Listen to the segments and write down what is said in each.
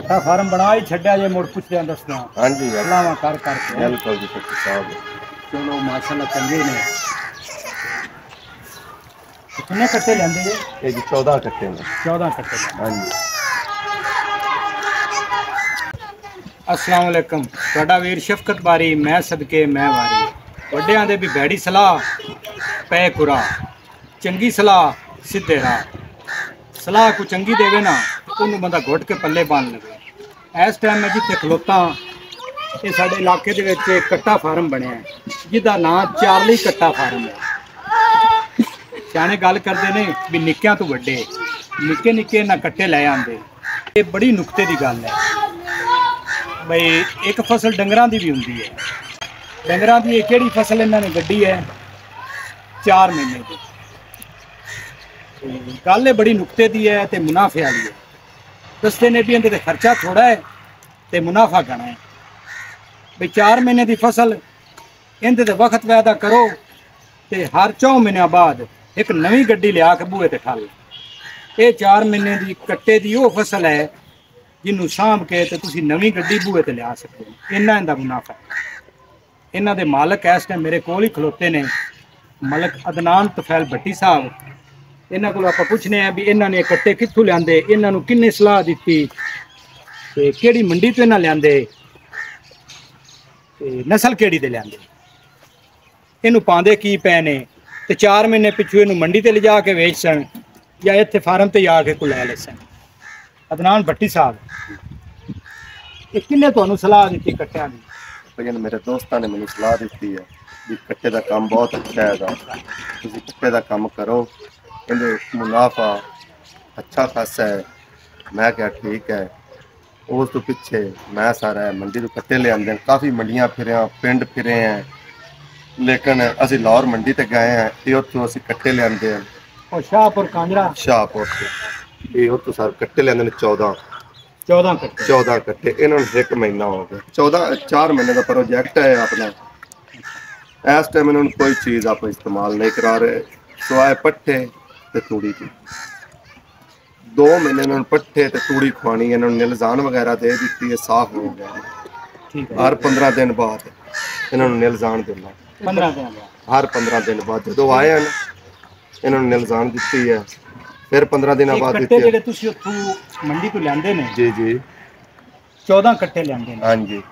कट्टा फार्म बना ही छड्या जे मुड़ पुछदे दसना। हाँ जी अल्लाह कर करके बिल्कुल जी सच्ची साहब। चलो माशाल्लाह चंगे ने। कितने कट्टे लेंदे जे? ये जी 14 कट्टे ने। 14 कट्टे। हाँ जी। अस्सलाम वालेकुम। तुहाडा वीर शफकत बारी मैं सदके मैं वारी। वड्डियां दे भी भैड़ी सलाह पै कुरा, चंगी सलाह सीधे राह। सलाह को चंगी देवे ना उन्होंने बंदा घुट के पल्ले बन लगे। इस टाइम मैं जिथे खलोता ये साडे इलाके दे विच कट्टा फार्म बनया जिहदा नाम चार्ली कट्टा फार्म है। सियाणे गल करते ने भी निक्कियां तो वड्डे निक्के निक्के ना कट्टे लै आंदे। ये बड़ी नुकते की गल है बई एक फसल डंगरां दी भी हुंदी है। डंगरां दी किहड़ी फसल इन्हां ने गड्डी है 4 महीने की। गल बड़ी नुकते की है तो मुनाफे वाली है। दसते ने भी इहदे खर्चा थोड़ा है तो मुनाफा घना है। बई 4 महीने की फसल इहदे वक्त वायदा करो तो हर 4 महीनों बाद एक नवी गड्डी लिया के बूहे ते ठल। ये 4 महीने की कट्टे की वो फसल है जिन्हों सामभ के तो तुसी नवी गड्डी बूहे ते लिया सकते हो। इन्ना इहदा मुनाफा है। इन्हां दे मालक इस टाइम मेरे कोल ही खलोते ने मलक अदनान तुफैल भट्टी साहब। इन्हां कोल आपां पुछने हैं भी इन्हां ने कट्टे कित्थों लिआंदे, इन्हां नूं किन्ने सलाह दित्ती ते किहड़ी मंडी तो इन्हां लिआंदे ते नस्ल किहड़ी दे लिआंदे, इनू पांदे की पै ने ते 4 महीने पिछू इनू मंडी ते लिजा के वेच सन या इत्थे फार्म ते आके को लै सन। अदनान भट्टी साहब ये किन्ने तुहानू सलाह दित्ती कट्टियां दी? लेकिन मेरे दोस्तों ने मैंने सलाह दी है कि कट्टे का काम बहुत अच्छा है, तुम कट्टे का काम करो, इन्हें मुनाफा अच्छा खासा है। मैं क्या ठीक है। उस तो पिछे मैं सारा मंडी तो कट्टे ले आते हैं, काफ़ी मंडियां फिरे पिंड फिरे हैं, लेकिन असी लाहौर मंडी तक गए हैं ये उत्थों असी कट्टे ले आते हैं। और शाहपुर कांजरा शाहपुर से ये उत्थों सारे कट्टे ले आते हैं 14 कट्टे। इन्होंने 1 महीना हो गया। 4 महीने का प्रोजेक्ट है अपना। इस टाइम इन्होंने कोई चीज़ आप इस्तेमाल नहीं करा रहे सिवाय पट्ठे ते तूड़ी की। 2 महीने इन्होंने पट्ठे ते तूड़ी खुआनी, इन्होंने निलजान वगैरह दे दी है, साफ हो गया। हर 15 दिन बाद इन्होंने निलजान देना। 15 दिन हर 15 दिन बाद जो आए हैं इन्होंने निलजान दी है, फिर 15 दिन बाद कट्टे जेडे तुसी उत्थों मंडी तो लिआंदे ने। जी जी 14 कट्टे लिआंदे ने। हाँ जी।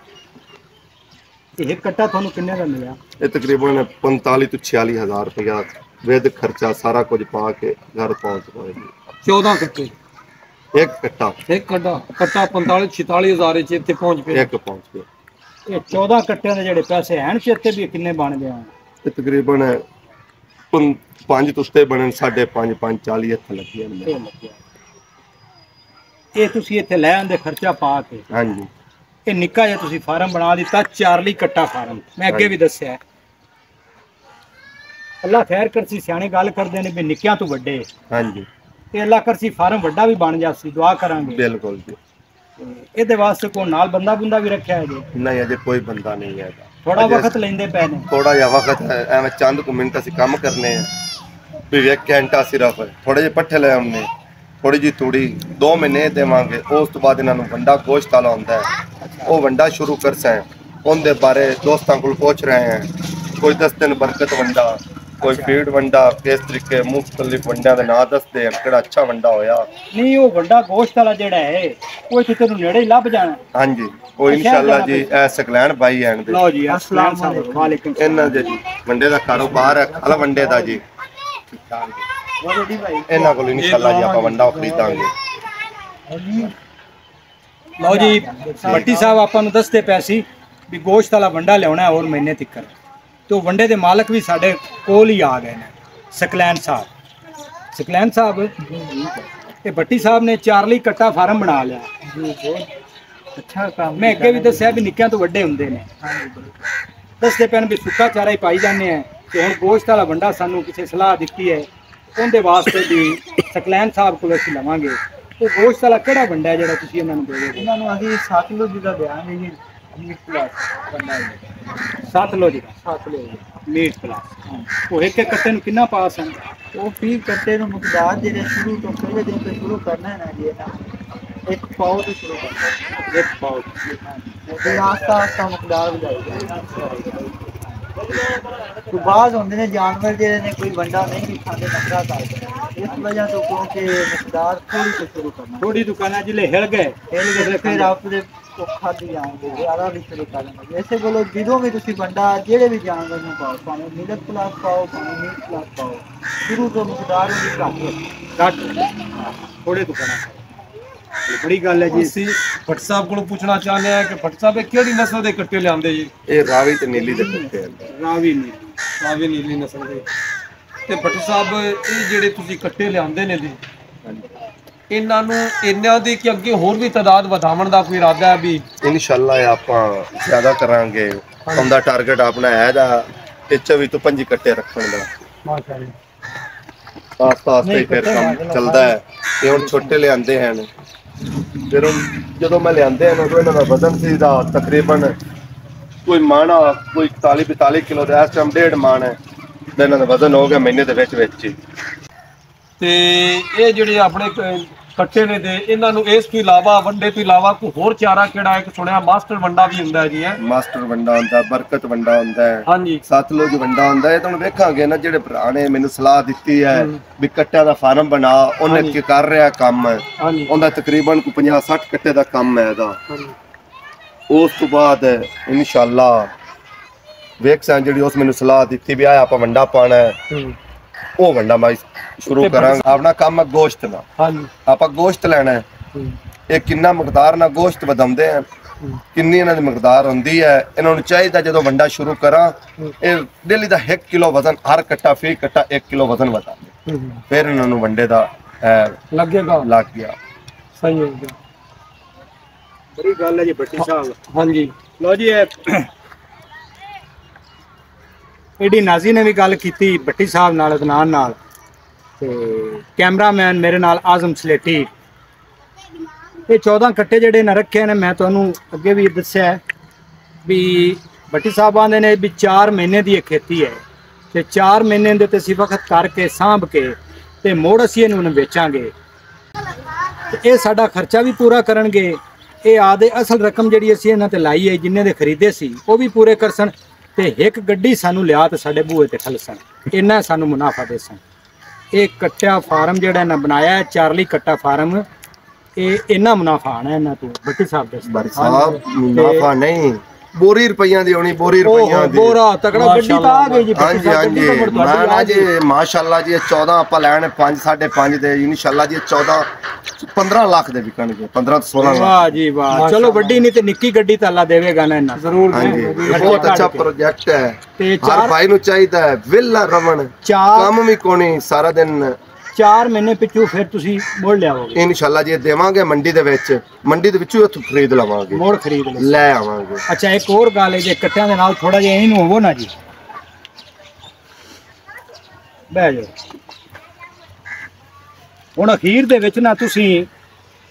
एक कट्टा थानू किन्ने दा मिला? ये तकरीबन 45 तो 46 हज़ार रुपया विद खर्चा सारा कुछ पा के घर पहुँच पाएगी। 14 कट्टे एक कट्टा 45 46 हज़ार इत्थे पहुंच पे। एक पहुँच पे ये 14 कट्टियां दे जेडे पैसे हैं चेते भी किन्ने बन गए? ये तकरीबन 5 तो उत्ते बने 5.5 40 इत्थे लगे। ये तुसी इत्थे लै आंदे खर्चा पा के। हाँ जी। ये निक्का जिहा तुसी फार्म बना दिता चार्ली कट्टा फार्म। मैं अगे भी दस्सिया अल्लाह खैर करसी। सियाणे गल करदे ने भी निक्कियां तो वड्डे। हाँ जी। ते अल्लाह करसी फार्म वड्डा भी बन जासी, दुआ करांगे। बिल्कुल जी। ਇਹਦੇ वास्ते कोई नाल बंदा बुंदा भी रखा है जी? नहीं अजे कोई बंदा नहीं है। थोड़ा वक्त लेंदे पे ने? थोड़ा जिहा वक्त है, एवं चंद को मिनट असीं काम करने हैं भी 1 घंटा सिर्फ थोड़े जे पट्ठे ले आउने, थोड़ी जी तूड़ी 2 महीने देवांगे। उस तो बाद इन्हां नूं वंडा गोश्त वाला होंदा है वो वंडा शुरू करसां। उनके बारे दोस्तों को पूछ रहे हैं, कोई दसते हैं बरकत वंडा, कोई फीड वंडा, किस तरीके मुख्तलिफ वंडियां दे नाम दसदे हैं किहड़ा अच्छा वंडा होया। नहीं वो वंडा गोश्त वाला जेड़ा है वो इत्थे तेनू नेड़े ही लभ जाना। हाँ जी वो इंशाअल्लाह जी ए सकलैन भाई हैं। लो जी अस्सलाम वालेकुम। इन्हां दे जी वंडे दा कारोबार है खल वंडे दा जी। इन्हां कोल इंशाअल्लाह जी आपां वंडा खरीदांगे। लो जी भट्टी साहब आपां नूं दसदे पए सी भी गोश्त वाला वंडा लियाना है और महीने तक। तो वंडे के मालक भी साढ़े कोल ही आ गए हैं, सकलैन साहब। सकलैन साहब ये भट्टी साहब ने चार्ली कट्टा फार्म बना लिया। अच्छा काम। मैं अगे भी दस्सिया भी निक्कियां तो वड्डे हुंदे ने। दसदे पैन भी सुक्का चारा ही पाई जाने हैं तो हुण गोश्त वाला वंडा सानू किसी सलाह दी है उनके वास्ते भी सकलैन साहब को असीं लवांगे। तो गोश्त वाला किहड़ा वंडा है जिहड़ा तुसीं इन्हां नूं देवोगे? इन्हां नूं असीं सतलुज दा देवांगे जी। मीट प्लस वंडा है सतलुज मीट प्लस। वो एक कट्टे नूं कितना पास है? वो 20 कट्टे नूं मुकदार जेहड़े शुरू तो पहले दिन तो शुरू करना है ना जी। एक पाव से शुरू करना, एक पाव फिर आस्ता आस्ता मकदार बढ़ाई। तो बाज होंगे ने जानवर जेडे ने कोई वंडा नहीं खाते नखरा करते, इस वजह तो क्योंकि मकदार थोड़ी से शुरू करना, थोड़ी दुकाना जिले हिल गए फिर आपने खादी जाएंगे ज़्यादा भी शुरू करेंगे। जैसे बोलो जिदों भी तुसी वंडा जेडे भी जानवर में पाओ, भावें मिल्क प्लस पाओ भावें मीट प्लस पाओ, शुरू तो मकदार उनकी घट थोड़े दुकाना। बड़ी गल है जी। ਅਸੀਂ ਭੱਟ ਸਾਹਿਬ ਕੋਲੋਂ ਪੁੱਛਣਾ ਚਾਹੁੰਦੇ ਆ ਕਿ ਭੱਟ ਸਾਹਿਬ ਇਹ ਕਿਹੜੀ ਨਸਲ ਦੇ ਕੱਟੇ ਲਿਆਂਦੇ ਜੀ? ਇਹ ਰਾਵੀ ਤੇ ਨੀਲੀ ਦੇ ਕੱਟੇ ਆ। ਰਾਵੀ ਨਹੀਂ, ਰਾਵੀ ਨੀਲੀ ਨਸਲ ਦੇ। ਤੇ ਭੱਟ ਸਾਹਿਬ ਇਹ ਜਿਹੜੇ ਤੁਸੀਂ ਕੱਟੇ ਲਿਆਂਦੇ ਨੇ ਜੀ, ਇਹਨਾਂ ਨੂੰ ਇਹਨਾਂ ਦੀ ਕਿ ਅੱਗੇ ਹੋਰ ਵੀ ਤਾਦਾਦ ਵਧਾਉਣ ਦਾ ਕੋਈ ਇਰਾਦਾ ਹੈ ਵੀ? ਇਨਸ਼ਾਅੱਲਾ ਆਪਾਂ ਜ਼ਿਆਦਾ ਕਰਾਂਗੇ। ਉਹਦਾ ਟਾਰਗੇਟ ਆਪਣਾ ਹੈ ਦਾ ਇਹ 24 ਤੋਂ 25 ਕੱਟੇ ਰੱਖਣ ਦਾ। ਮਾਸ਼ਾਅੱਲਾ ਆਸਤਾ ਆਸਤਾ ਹੀ ਫਿਰ ਕੰਮ ਚੱਲਦਾ ਹੈ। ਤੇ ਹੁਣ ਛੋਟੇ ਲਿਆਂਦੇ ਹਨ, ਫਿਰ ਹੁਣ ਜਦੋਂ ਮੈਂ ਲਿਆਂਦੇ ਹਨ ਉਦੋਂ ਇਹਨਾਂ ਦਾ ਵਜ਼ਨ ਸੀ ਦਾ ਤਕਰੀਬਨ ਕੋਈ ਮਾਣਾ ਕੋਈ 41-42 ਕਿਲੋ ਦਾ, ਇਸ ਟਾਈਮ 1.5 ਮਾਣ ਹੈ ਤੇ ਇਹਨਾਂ ਦਾ ਵਜ਼ਨ ਹੋ ਗਿਆ ਮਹੀਨੇ ਦੇ ਵਿੱਚ ਹੀ। ਤੇ ਇਹ ਜਿਹੜੇ ਆਪਣੇ ਕੱਟੇ ਨੇ ਤੇ ਇਹਨਾਂ ਨੂੰ ਇਸ ਤੋਂ ਇਲਾਵਾ ਵੰਡੇ ਤੋਂ ਇਲਾਵਾ ਕੋਈ ਹੋਰ ਚਾਰਾ ਕਿਹੜਾ? ਇੱਕ ਸੁਣਿਆ ਮਾਸਟਰ ਵੰਡਾ ਵੀ ਹੁੰਦਾ ਹੈ ਜੀ। ਹੈ ਮਾਸਟਰ ਵੰਡਾ ਹੁੰਦਾ, ਬਰਕਤ ਵੰਡਾ ਹੁੰਦਾ ਹੈ, ਹਾਂਜੀ, ਸਤਲੁਜ ਵੰਡਾ ਹੁੰਦਾ ਹੈ। ਤੁਹਾਨੂੰ ਵੇਖਾਂਗੇ ਨਾ ਜਿਹੜੇ ਭਰਾ ਨੇ ਮੈਨੂੰ ਸਲਾਹ ਦਿੱਤੀ ਹੈ ਵੀ ਕੱਟਿਆਂ ਦਾ ਫਾਰਮ ਬਣਾ, ਉਹਨੇ ਕੀ ਕਰ ਰਿਹਾ ਕੰਮ ਹੈ, ਹਾਂਜੀ, ਉਹਦਾ ਤਕਰੀਬਨ 50-60 ਕੱਟੇ ਦਾ ਕੰਮ ਹੈ ਇਹਦਾ। ਉਸ ਤੋਂ ਬਾਅਦ ਇਨਸ਼ਾਅੱਲਾ ਵੇਖਾਂ ਜਿਹੜੀ ਉਸ ਮੈਨੂੰ ਸਲਾਹ ਦਿੱਤੀ ਵੀ ਆ ਆਪਾਂ ਵੰਡਾ ਪਾਣਾ ਹੈ, ਉਹ ਵੰਡਾ ਮੈਂ ਸ਼ੁਰੂ ਕਰਾਂਗਾ। ਆਪਣਾ ਕੰਮ ਹੈ ਗੋਸ਼ਤ ਦਾ। ਹਾਂਜੀ, ਆਪਾਂ ਗੋਸ਼ਤ ਲੈਣਾ ਹੈ। ਇਹ ਕਿੰਨਾ ਮਕਦਾਰ ਨਾਲ ਗੋਸ਼ਤ ਵਧਾਉਂਦੇ ਆ, ਕਿੰਨੀ ਇਹਨਾਂ ਦੀ ਮਕਦਾਰ ਹੁੰਦੀ ਹੈ। ਇਹਨਾਂ ਨੂੰ ਚਾਹੀਦਾ ਜਦੋਂ ਵੰਡਾ ਸ਼ੁਰੂ ਕਰਾਂ ਇਹ ਡੇਲੀ ਦਾ 1 ਕਿਲੋ ਵਜ਼ਨ, ਹਰ ਕੱਟਾ ਫੀ ਕੱਟਾ 1 ਕਿਲੋ ਵਜ਼ਨ ਵਧਾਵੇ, ਫਿਰ ਇਹਨਾਂ ਨੂੰ ਵੰਡੇ ਦਾ ਲੱਗੇਗਾ। ਲੱਗ ਗਿਆ। ਸਹੀ ਹੋ ਗਿਆ। ਬੜੀ ਗੱਲ ਹੈ ਜੀ ਭੱਟੀ ਸਾਹਿਬ। ਹਾਂਜੀ, ਲੋ ਜੀ ਏਡੀ ਨਾਜ਼ੀ ਨੇ ਵੀ ਗੱਲ ਕੀਤੀ ਭੱਟੀ ਸਾਹਿਬ ਨਾਲ, ਅਦਨਾਨ ਨਾਲ, ਤੇ ਕੈਮਰਾਮੈਨ ਮੇਰੇ ਨਾਲ ਆਜ਼ਮ ਸਲੇਟੀ। ਇਹ 14 ਕੱਟੇ ਜਿਹੜੇ ਨਾ ਰੱਖੇ ਨੇ, ਮੈਂ ਤੁਹਾਨੂੰ ਅੱਗੇ ਵੀ ਦੱਸਿਆ ਵੀ ਭੱਟੀ ਸਾਹਿਬ ਆਂਦੇ ਨੇ ਵੀ 4 ਮਹੀਨੇ ਦੀ ਇਹ ਖੇਤੀ ਹੈ ਤੇ 4 ਮਹੀਨੇ ਦੇ ਤੇ ਅਸੀਂ ਵਕਤ ਕਰਕੇ ਸਾਂਭ ਕੇ ਤੇ ਮੋੜ ਅਸੀਂ ਇਹਨੂੰ ਵੇਚਾਂਗੇ ਤੇ ਇਹ ਸਾਡਾ ਖਰਚਾ ਵੀ ਪੂਰਾ ਕਰਨਗੇ। ਇਹ ਆਦੇ ਅਸਲ ਰਕਮ ਜਿਹੜੀ ਅਸੀਂ ਇਹਨਾਂ ਤੇ ਲਾਈ ਹੈ, ਜਿੰਨੇ ਦੇ ਖਰੀਦੇ ਸੀ ਉਹ ਵੀ ਪੂਰੇ ਕਰਸਣ ਤੇ ਇੱਕ ਗੱਡੀ ਸਾਨੂੰ ਲਿਆ ਤੇ ਸਾਡੇ ਬੂਹੇ ਤੇ ਖਲਸਣ, ਇੰਨਾ ਸਾਨੂੰ ਮੁਨਾਫਾ ਦੇਸਣ। ਇਹ ਕੱਟਿਆ ਫਾਰਮ ਜਿਹੜਾ ਇਹਨਾਂ ਬਣਾਇਆ 40 ਕੱਟਾ ਫਾਰਮ, ਇਹ ਇੰਨਾ ਮੁਨਾਫਾ ਆਣਾ ਇਹਨਾਂ ਤੋਂ ਭੱਟੀ ਸਾਹਿਬ ਦੇ। ਮੁਨਾਫਾ ਨਹੀਂ, ਬੋਰੀ ਰੁਪਈਆਂ ਦੀ ਹੋਣੀ, ਬੋਰੀ ਰੁਪਈਆਂ ਦੀ ਬੋਰਾ ਤਕੜਾ ਗੱਡੀ ਤਾਂ ਆ ਗਈ ਜੀ। ਹਾਂਜੀ ਹਾਂਜੀ, ਮੈਂ ਜੀ ਮਾਸ਼ਾਅੱਲਾ ਜੀ 14 ਆਪਾਂ ਲੈਣ 5 5.5 ਦੇ, ਇਨਸ਼ਾਅੱਲਾ ਜੀ 14-15 ਲੱਖ ਦੇ ਵਿਕਣਗੇ, 15 ਤੋਂ 16 ਲੱਖ। ਵਾਹ ਜੀ ਵਾਹ, ਚਲੋ ਵੱਡੀ ਨਹੀਂ ਤੇ ਨਿੱਕੀ ਗੱਡੀ ਤਾਂ ਅੱਲਾ ਦੇਵੇਗਾ ਨਾ ਇਹਨਾਂ ਜ਼ਰੂਰ। ਹਾਂਜੀ, ਬਹੁਤ ਅੱਛਾ ਪ੍ਰੋਜੈਕਟ ਹੈ ਤੇ ਹਰ ਭਾਈ ਨੂੰ ਚਾਹੀਦਾ ਹੈ ਵਿਲਾ ਰਵਣ, ਕੰਮ ਵੀ ਕੋਣੀ ਸਾਰਾ ਦਿਨ। 4 ਮਹੀਨੇ ਪਿੱਛੋਂ ਫਿਰ ਤੁਸੀਂ ਮੋੜ ਲਿਆਓਗੇ ਇਨਸ਼ਾਅੱਲਾ ਜੀ, ਦੇਵਾਂਗੇ ਮੰਡੀ ਦੇ ਵਿੱਚ, ਮੰਡੀ ਦੇ ਵਿੱਚੋਂ ਉੱਥੋਂ ਖਰੀਦ ਲਵਾਂਗੇ, ਮੋੜ ਖਰੀਦ ਲੈ ਆਵਾਂਗੇ। ਅੱਛਾ, ਇੱਕ ਹੋਰ ਗੱਲ ਹੈ ਜੇ ਕੱਟਿਆਂ ਦੇ ਨਾਲ ਥੋੜਾ ਜਿਹਾ ਇਹਨੂੰ ਹੋਵੋ ਨਾ ਜੀ, ਬਹਿ ਜਾਓ। ਹੁਣ ਅਖੀਰ ਦੇ ਵਿੱਚ ਨਾ ਤੁਸੀਂ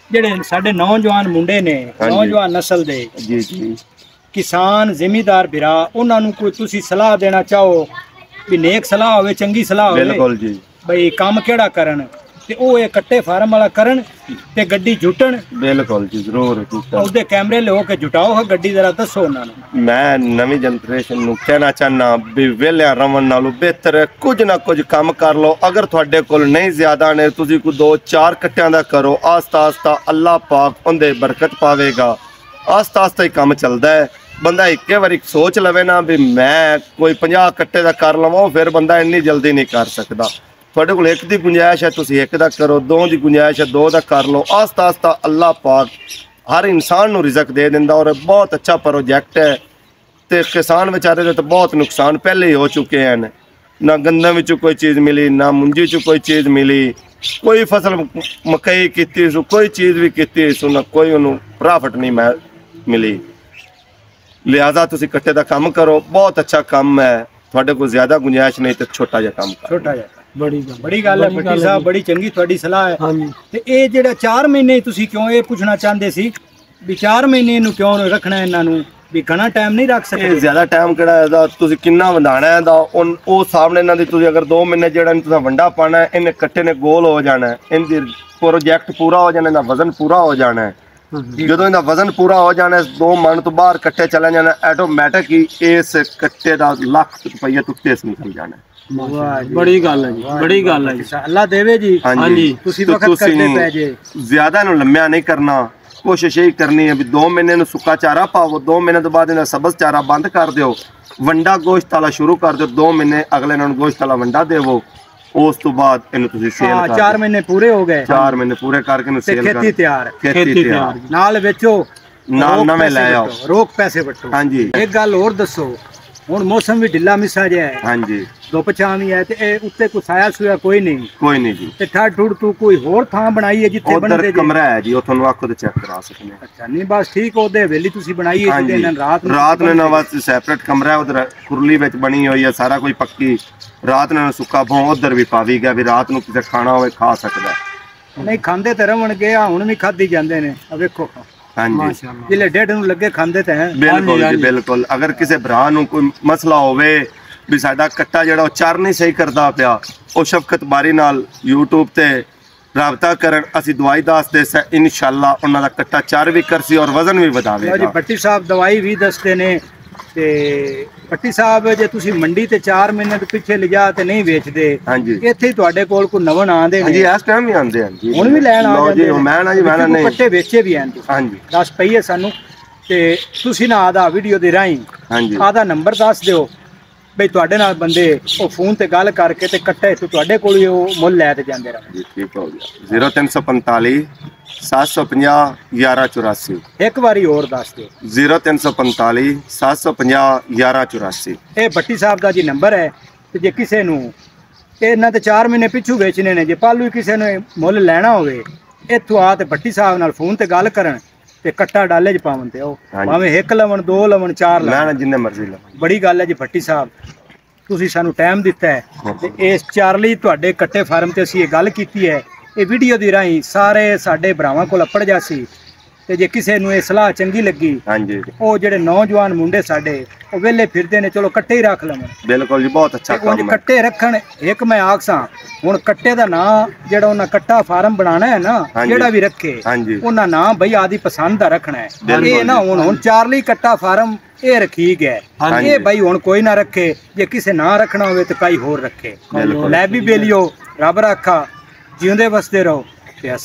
ਜਿਹੜੇ ਸਾਡੇ ਨੌਜਵਾਨ ਮੁੰਡੇ ਨੇ, ਨੌਜਵਾਨ ਨਸਲ ਦੇ ਜੀ ਜੀ ਕਿਸਾਨ ਜ਼ਿਮੀਦਾਰ ਭਰਾ, ਉਹਨਾਂ ਨੂੰ ਕੋਈ ਤੁਸੀਂ ਸਲਾਹ ਦੇਣਾ ਚਾਹੋ ਵੀ ਨੇਕ ਸਲਾਹ ਹੋਵੇ, ਚੰਗੀ ਸਲਾਹ ਹੋਵੇ? ਬਿਲਕੁਲ ਜੀ, ਬਈ ਕੰਮ ਕਿਹੜਾ ਕਰਨ ਤੇ ਉਹ ਇਹ ਕੱਟੇ ਫਾਰਮ ਵਾਲਾ ਕਰਨ ਤੇ ਗੱਡੀ ਜੁਟਣ। ਬਿਲਕੁਲ ਜੀ, ਜ਼ਰੂਰ। ਉਹਦੇ ਕੈਮਰੇ ਲਿਓ ਕੇ ਜੁਟਾਓ ਗੱਡੀ, ਜ਼ਰਾ ਦੱਸੋ ਉਹਨਾਂ ਨੂੰ। ਮੈਂ ਨਵੀਂ ਜਨਰੇਸ਼ਨ ਨੂੰ ਕਹਿਣਾ ਚਾਹਨਾ ਵੀ ਵਿਹਲਿਆਂ ਰਵਣ ਨਾਲੋਂ ਬਿਹਤਰ ਹੈ ਕੁਝ ਨਾ ਕੁਝ ਕੰਮ ਕਰ ਲਓ। ਅਗਰ ਤੁਹਾਡੇ ਕੋਲ ਨਹੀਂ ਜ਼ਿਆਦਾ ਨੇ, ਤੁਸੀਂ ਕੋਈ 2-4 ਕੱਟਿਆਂ ਦਾ ਕਰੋ, ਆਸਤਾ ਆਸਤਾ ਅੱਲਾਹ ਪਾਕ ਉਹਦੇ ਬਰਕਤ ਪਾਵੇਗਾ। ਆਸਤਾ ਆਸਤਾ ਹੀ ਕੰਮ ਚੱਲਦਾ ਹੈ। ਬੰਦਾ ਇੱਕੇ ਵਾਰੀ ਸੋਚ ਲਵੇ ਨਾ ਵੀ ਮੈਂ ਕੋਈ 50 ਕੱਟੇ ਦਾ ਕਰ ਲਵਾਂ, ਫਿਰ ਬੰਦਾ ਇੰਨੀ ਜਲਦੀ ਨਹੀਂ ਕਰ ਸਕਦਾ। ਤੁਹਾਡੇ ਕੋਲ 1 ਦੀ ਗੁੰਜਾਇਸ਼ ਹੈ, ਤੁਸੀਂ 1 ਦਾ ਕਰੋ, 2 ਦੀ ਗੁੰਜਾਇਸ਼ ਹੈ, 2 ਦਾ ਕਰ ਲਓ। ਆਸਤਾ ਆਸਤਾ ਅੱਲਾਹ ਪਾਕ ਹਰ ਇਨਸਾਨ ਨੂੰ ਰਿਜ਼ਕ ਦੇ ਦਿੰਦਾ ਔਰ ਬਹੁਤ ਅੱਛਾ ਪ੍ਰੋਜੈਕਟ ਹੈ। ਤੇ ਕਿਸਾਨ ਵਿਚਾਰੇ ਦੇ ਤਾਂ ਬਹੁਤ ਨੁਕਸਾਨ ਪਹਿਲੇ ਹੀ ਹੋ ਚੁੱਕੇ ਹਨ। ਨਾ ਗੰਦਮ ਵਿੱਚੋਂ ਕੋਈ ਚੀਜ਼ ਮਿਲੀ, ਨਾ ਮੁੰਜੀ ਚੋਂ ਕੋਈ ਚੀਜ਼ ਮਿਲੀ, ਕੋਈ ਫਸਲ ਮਕਈ ਕੀਤੀ ਸੋ ਕੋਈ ਚੀਜ਼ ਵੀ ਕੀਤੀ ਸੋ ਨਾ ਕੋਈ ਉਹਨੂੰ ਪ੍ਰੋਫਿਟ ਨਹੀਂ ਮਿਲੀ। ਲਿਹਾਜ਼ਾ ਤੁਸੀਂ ਕੱਟੇ ਦਾ ਕੰਮ ਕਰੋ, ਬਹੁਤ ਅੱਛਾ ਕੰਮ ਹੈ। ਤੁਹਾਡੇ ਕੋਲ ਜ਼ਿਆਦਾ ਗੁੰਜਾਇਸ਼ ਨਹੀਂ ਤੇ ਛੋਟਾ ਜਿਹਾ ਕੰਮ ਕਰੋ। ਛੋਟਾ ਜਿਹਾ ਬੜੀ ਗੱਲ ਹੈ ਭੱਟੀ ਸਾਹਿਬ, ਬੜੀ ਚੰਗੀ ਤੁਹਾਡੀ ਸਲਾਹ ਹੈ। ਤੇ ਇਹ ਜਿਹੜਾ 4 ਮਹੀਨੇ ਤੁਸੀਂ ਕਿਉਂ ਇਹ ਪੁੱਛਣਾ ਚਾਹੁੰਦੇ ਸੀ ਵੀ 4 ਮਹੀਨੇ ਇਹਨੂੰ ਕਿਉਂ ਰੱਖਣਾ ਇਹਨਾਂ ਨੂੰ? ਵੀ ਘਣਾ ਟਾਈਮ ਨਹੀਂ ਰੱਖ ਇਹ ਸਕਦੇ। ਜ਼ਿਆਦਾ ਟਾਈਮ ਕਿਹੜਾ ਇਹਦਾ, ਤੁਸੀਂ ਕਿੰਨਾ ਵਧਾਣਾ ਹੈ ਦਾ ਉਹ ਸਾਹਮਣੇ ਇਹਨਾਂ ਦੀ, ਤੁਸੀਂ ਅਗਰ 2 ਮਹੀਨੇ ਜਿਹੜਾ ਤੁਸੀਂ ਵੰਡਾ ਪਾਣਾ ਹੈ, ਇਹਨੇ ਕੱਟੇ ਨੇ ਗੋਲ ਹੋ ਜਾਣਾ ਹੈ, ਇਹਦੀ ਪ੍ਰੋਜੈਕਟ ਪੂਰਾ ਹੋ ਜਾਣਾ, ਇਹਦਾ ਵਜ਼ਨ ਪੂਰਾ ਹੋ ਜਾਣਾ ਹੈ। ਜਦੋਂ ਇਹਦਾ ਵਜ਼ਨ ਪੂਰਾ ਹੋ ਜਾਣਾ, 2 ਮਣ ਤੋਂ ਬਾਹਰ ਕੱਟੇ ਚਲਾ ਜਾਣਾ, ਆਟੋਮੈਟਿਕ ਹੀ ਇਸ ਕੱਟੇ ਦਾ ਲੱਖ ਰੁਪਈਆ ਤੁੱਤੇ ਨਿਕਲ ਜਾਣਾ। ਬੜੀ ਗੱਲ ਹੈ ਜੀ, ਬੜੀ ਗੱਲ ਹੈ ਜੀ। ਅੱਲਾ ਦੇਵੇ ਜੀ। ਹਾਂਜੀ, ਤੁਸੀਂ ਵਕਤ ਕਰਦੇ ਪੈ ਜੇ। ਜ਼ਿਆਦਾ ਨੂੰ ਲੰਮਿਆ ਨਹੀਂ ਕਰਨਾ, ਕੋਸ਼ਿਸ਼ ਇਹ ਕਰਨੀ ਹੈ ਵੀ 2 ਮਹੀਨੇ ਨੂੰ ਸੁੱਕਾ ਚਾਰਾ ਪਾਵੋ, 2 ਮਹੀਨੇ ਤੋਂ ਬਾਅਦ ਇਹਦਾ ਸਬਜ਼ ਚਾਰਾ ਬੰਦ ਕਰ ਦਿਓ, ਵੰਡਾ ਗੋਸ਼ਤ ਵਾਲਾ ਸ਼ੁਰੂ ਕਰ ਦਿਓ, 2 ਮਹੀਨੇ ਅਗਲੇ ਇਹਨਾਂ ਨੂੰ ਗੋਸ਼ਤ ਵਾਲਾ ਵੰਡਾ ਦੇਵੋ, ਉਸ ਤੋਂ ਬਾਅਦ ਇਹਨੂੰ ਤੁਸੀਂ ਸੇਲ ਕਰ 4 ਮਹੀਨੇ ਪੂਰੇ ਹੋ ਗਏ, 4 ਮਹੀਨੇ ਪੂਰੇ ਕਰਕੇ ਇਹਨੂੰ ਸੇਲ ਕਰ, ਖੇਤੀ ਤਿਆਰ, ਖੇਤੀ ਤਿਆਰ, ਨਾਲ ਵੇਚੋ, ਨਾਲ ਨਵੇਂ ਲੈ ਆਓ, ਰੋਕ ਪੈਸੇ ਵਟੋ। ਹਾਂਜੀ। ਇੱਕ ਗੱਲ ਹੋਰ ਦੱਸੋ, ਹੁਣ ਮੌਸਮ ਵੀ ਢਿੱਲਾ ਮਿੱਸਾ ਜਿਹਾ ਹੈ, ਹਾਂਜੀ, ਧੁੱਪ ਛਾਂ ਵੀ ਹੈ, ਤੇ ਇਹ ਉੱਤੇ ਕੋਈ ਸਾਇਆ ਸੂਇਆ ਕੋਈ ਨਹੀਂ, ਕੋਈ ਨਹੀਂ ਜੀ। ਤੇ ਠੱਡ ਠੁੱਡ ਤੂੰ ਕੋਈ ਹੋਰ ਥਾਂ ਬਣਾਈ ਹੈ ਜਿੱਥੇ ਉਧਰ ਬਣਦੇ ਕਮਰਾ ਹੈ ਜੀ, ਉਹ ਤੁਹਾਨੂੰ ਆਖੋ ਤੇ ਚੈੱਕ ਕਰਾ ਸਕਦੇ ਹਾਂ। ਅੱਛਾ, ਨਹੀਂ ਬਸ ਠੀਕ, ਉਹਦੇ ਹਵੇਲੀ ਤੁਸੀਂ ਬਣਾਈ ਹੈ ਜਿਹਦੇ ਹਾਂਜੀ, ਨਾਲ ਰਾਤ ਨੂੰ ਇਹਨਾਂ ਵਾਸਤੇ ਸੈਪਰੇਟ ਕਮਰਾ ਹੈ, ਉਧਰ ਕੁਰਲੀ ਵਿੱਚ ਬਣੀ ਹੋਈ ਹੈ, ਸਾਰਾ ਕੋਈ ਪੱਕੀ, ਰਾਤ ਨੂੰ ਸੁੱਕਾ ਭੋਂ ਉਧਰ ਵੀ ਪਾਵੀ ਗਿਆ ਵੀ ਰਾਤ ਨੂੰ ਕਿਸੇ ਖਾਣਾ ਹੋਵੇ ਖਾ ਸਕਦਾ। ਨਹੀਂ ਖਾਂਦੇ ਤੇ ਰਵਣਗੇ, ਆ ਹੁਣ ਵੀ ਖਾਧੀ ਜਾਂਦੇ ਨੇ, ਆ ਵੇਖੋ। ਹਾਂਜੀ, ਜਿਲੇ ਡੇਢ ਨੂੰ ਲੱਗੇ ਖਾਂਦੇ ਤੇ ਹੈ। ਬਿਲਕੁਲ ਜੀ, ਬਿਲਕੁਲ। ਅਗਰ ਕਿਸੇ ਭਰਾ ਨੂੰ ਕੋਈ ਮਸਲਾ ਹੋਵੇ ਵੀ ਸਾਡਾ ਕੱਟਾ ਜਿਹੜਾ ਉਹ ਚਰ ਨਹੀਂ ਸਹੀ ਕਰਦਾ ਪਿਆ, ਉਹ ਸ਼ਫਕਤ ਬਾਰੀ ਨਾਲ YouTube ਤੇ ਰਾਬਤਾ ਕਰਨ, ਅਸੀਂ ਦਵਾਈ ਦੱਸਦੇ ਸ, ਇਨਸ਼ਾਅੱਲਾ ਉਹਨਾਂ ਦਾ ਕੱਟਾ ਚਰ ਵੀ ਕਰਸੀ ਔਰ ਵਜ਼ਨ ਵੀ ਜੀ ਵਧਾਵੇਗਾ। ਭੱਟੀ ਸਾਹਿਬ ਦਵਾਈ ਵੀ ਦੱਸਦੇ ਨੇ, ਤੇ ਭੱਟੀ ਸਾਹਿਬ ਜੇ ਤੁਸੀਂ ਮੰਡੀ ਤੇ 4 ਮਹੀਨੇ ਤੋਂ ਪਿੱਛੇ ਲਿਜਾ ਤੇ ਨਹੀਂ ਵੇਚਦੇ, ਹਾਂਜੀ, ਇੱਥੇ ਹੀ ਤੁਹਾਡੇ ਕੋਲ ਕੋਈ ਨਵਨ ਆਂਦੇ ਹਾਂਜੀ, ਨੇ, ਇਸ ਟਾਈਮ ਵੀ ਆਉਂਦੇ ਹਨ ਜੀ, ਹੁਣ ਵੀ ਲੈਣ ਆ ਲਓ ਜਾਂਦੇ ਜੀ। ਮੈਂ ਨਾ ਜੀ, ਮੈਂ ਨਾ ਤੁਸੀਂ ਨਹੀਂ, ਕੱਟੇ ਵੇਚੇ ਵੀ ਹਨ ਤੁਸੀਂ, ਹਾਂਜੀ 10 ਪਈਏ ਸਾਨੂੰ, ਤੇ ਤੁਸੀਂ ਨਾ ਆਦਾ ਵੀਡੀਓ ਦੇ ਰਾਹੀਂ ਹਾਂਜੀ, ਆਦਾ ਨੰਬਰ ਦੱਸ ਦਿਓ ਬਈ ਤੁਹਾਡੇ ਨਾਲ ਬੰਦੇ ਉਹ ਫੋਨ ਤੇ ਗੱਲ ਕਰਕੇ ਤੇ ਕੱਟੇ ਤੇ ਤੁਹਾਡੇ ਕੋਲ ਹੀ ਉਹ ਮੁੱਲ ਲੈ ਤੇ ਜਾਂਦੇ ਰਹਿਣ। ਜੀ ਠੀਕ ਹੋ ਗਿਆ। 0345 750 1184, ਇੱਕ ਵਾਰੀ ਹੋਰ ਦੱਸ ਦਿਓ। 0345 750 1184। ਇਹ ਭੱਟੀ ਸਾਹਿਬ ਦਾ ਜੀ ਨੰਬਰ ਹੈ, ਤੇ ਜੇ ਕਿਸੇ ਨੂੰ ਇਹਨਾਂ ਤੇ 4 ਮਹੀਨੇ ਪਿੱਛੂ ਵੇਚਣੇ ਨੇ, ਜੇ ਪਾਲੂ ਕਿਸੇ ਨੇ ਮੁੱਲ ਲੈਣਾ ਹੋਵੇ, ਇੱਥੋਂ ਆ ਤੇ ਭੱਟੀ ਸਾਹਿਬ ਨਾਲ ਫੋਨ ਤੇ ਗੱਲ ਕਰਨ ਤੇ ਕੱਟਾ ਡਾਲੇ ਚ ਪਾਵਨ ਤੇ ਉਹ ਭਾਵੇਂ 1 ਲਵਣ 2 ਲਵਣ 4 ਮੈਂ ਲਵਣ, ਨਾ ਜਿੰਨੇ ਮਰਜ਼ੀ ਲਵਾਂ। ਬੜੀ ਗੱਲ ਹੈ ਜੀ ਭੱਟੀ ਸਾਹਿਬ, ਤੁਸੀਂ ਸਾਨੂੰ ਟਾਈਮ ਦਿੱਤਾ ਹੈ, ਤੇ ਇਸ ਚਾਰਲੀ ਤੁਹਾਡੇ ਕੱਟੇ ਫਾਰਮ ਤੇ ਅਸੀਂ ਇਹ ਗੱਲ ਕੀਤੀ ਹੈ, ਇਹ ਵੀਡੀਓ ਦੀ ਰਾਹੀਂ ਸਾਰੇ ਸਾਡੇ ਭਰਾਵਾਂ ਕੋਲ ਅਪੜ ਜਾਸੀ, ਤੇ ਜੇ ਕਿਸੇ ਨੂੰ ਇਹ ਸਲਾਹ ਚੰਗੀ ਲੱਗੀ, ਹਾਂਜੀ, ਉਹ ਜਿਹੜੇ ਨੌਜਵਾਨ ਮੁੰਡੇ ਸਾਡੇ ਉਹ ਵਿਹਲੇ ਫਿਰਦੇ ਨੇ, ਚਲੋ ਕੱਟੇ ਹੀ ਰੱਖ ਲਵਣ। ਬਿਲਕੁਲ ਜੀ, ਬਹੁਤ ਅੱਛਾ ਤੇ ਉਂਝ ਕੰਮ ਹੈ। ਕੱਟੇ ਰੱਖਣ, ਇੱਕ ਮੈਂ ਆਖਸਾਂ, ਹੁਣ ਕੱਟੇ ਦਾ ਨਾਂ ਜਿਹੜਾ ਉਹਨਾਂ ਕੱਟਾ ਫਾਰਮ ਬਣਾਣਾ ਹੈ ਨਾ, ਹਾਂਜੀ, ਜਿਹੜਾ ਵੀ ਰੱਖੇ, ਹਾਂਜੀ, ਉਹਨਾਂ ਨਾਂ ਬਈ ਆਦੀ ਪਸੰਦ ਦਾ ਰੱਖਣਾ ਹੈ। ਬਿਲਕੁਲ ਇਹ ਨਾ ਹੁਣ ਚਾਰਲੀ ਕੱਟਾ ਫਾਰਮ ਇਹ ਰੱਖੀ ਗਿਆ, ਹਾਂਜੀ, ਇਹ ਬਈ ਹੁਣ ਕੋਈ ਨਾ ਰੱਖੇ, ਜੇ ਕਿਸੇ ਨਾ ਰੱਖਣਾ ਹੋਵੇ ਤੇ ਕਈ ਹੋਰ ਰੱਖੇ। ਬਿਲਕੁਲ। ਲੈ ਵੀ ਬੇਲਿਓ, ਰੱਬ ਰੱਖਾ, ਜਿਉਂਦੇ ਵਸਦੇ ਰਹੋ ਤੇ